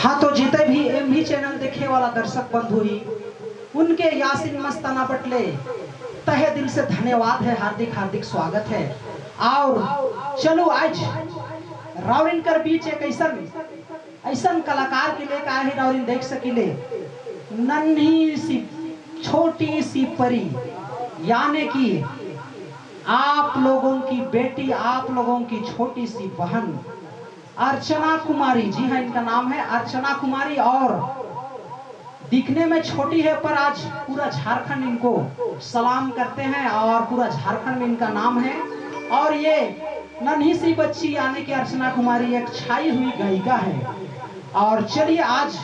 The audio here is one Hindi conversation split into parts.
हाँ, तो जिते भी एमवी चैनल देखे वाला दर्शक बंधु ही उनके यासीन मस्ताना पटले तहे दिल से धन्यवाद है, हार्दिक हार्दिक स्वागत है। और चलो आज रावरिन कर बीच एक ऐसन कलाकार के लिए आए रावरिन देख सकिले, नन्ही सी छोटी सी परी, यानी कि आप लोगों की बेटी, आप लोगों की छोटी सी बहन अर्चना कुमारी। जी हाँ, इनका नाम है अर्चना कुमारी और दिखने में छोटी है पर आज पूरा झारखंड इनको सलाम करते हैं और पूरा झारखंड में इनका नाम है। और ये नन्ही सी बच्ची यानी कि अर्चना कुमारी एक छाई हुई गायिका है। और चलिए आज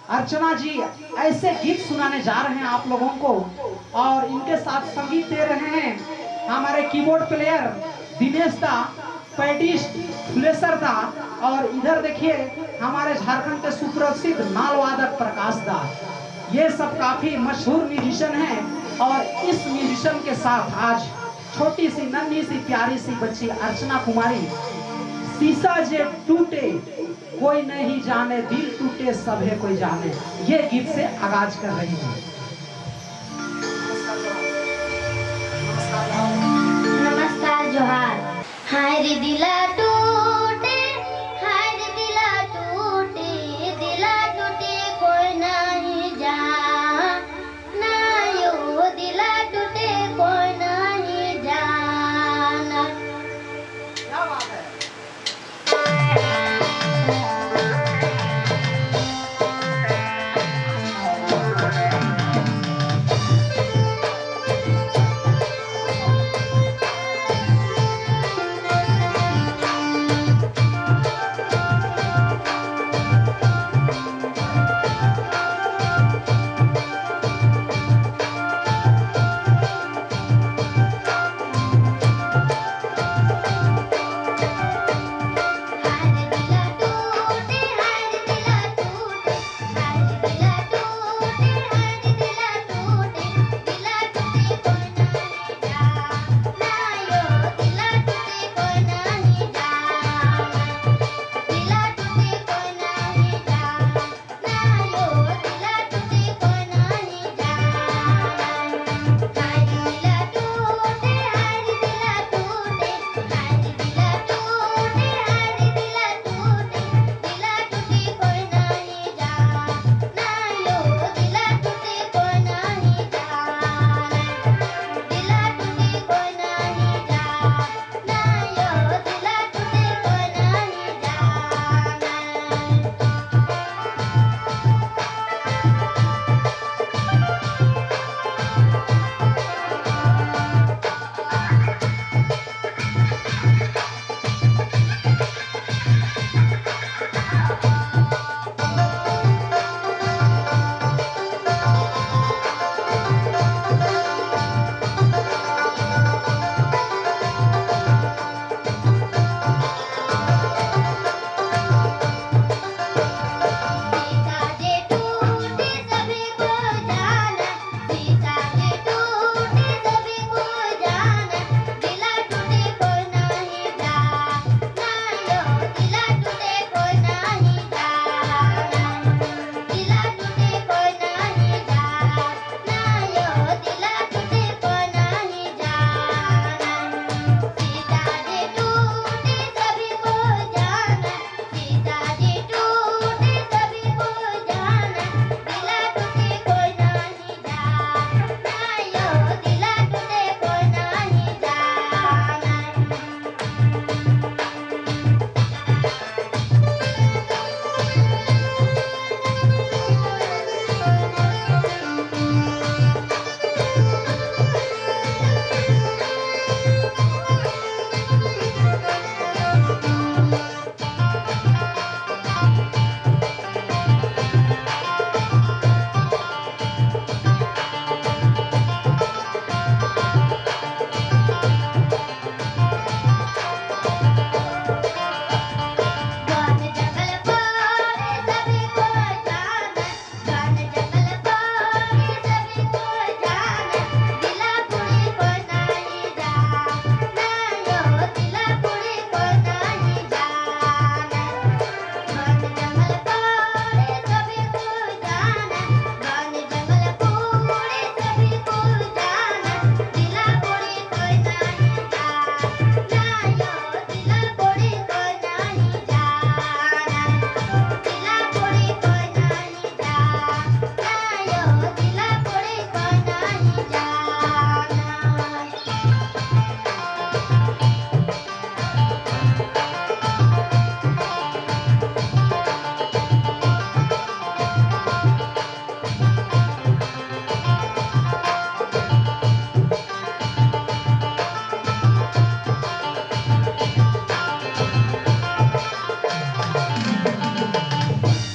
अर्चना जी ऐसे गीत सुनाने जा रहे हैं आप लोगों को, और इनके साथ संगीत दे रहे हैं हमारे कीबोर्ड प्लेयर दिनेश दा, पैडिस्ट फुलेसर दा, और इधर देखिए हमारे झारखंड के सुप्रसिद्ध नाल वादक प्रकाश दा। ये सब काफी मशहूर म्यूजिशियन हैं। और इस म्यूजिशियन के साथ आज छोटी सी नन्ही सी प्यारी सी बच्ची अर्चना कुमारी, शीशा जे टूटे कोई नहीं जाने, दिल टूटे सभे कोई जाने, ये गीत से आगाज कर रही है। नमस्कार जोहार। हाय रे दिला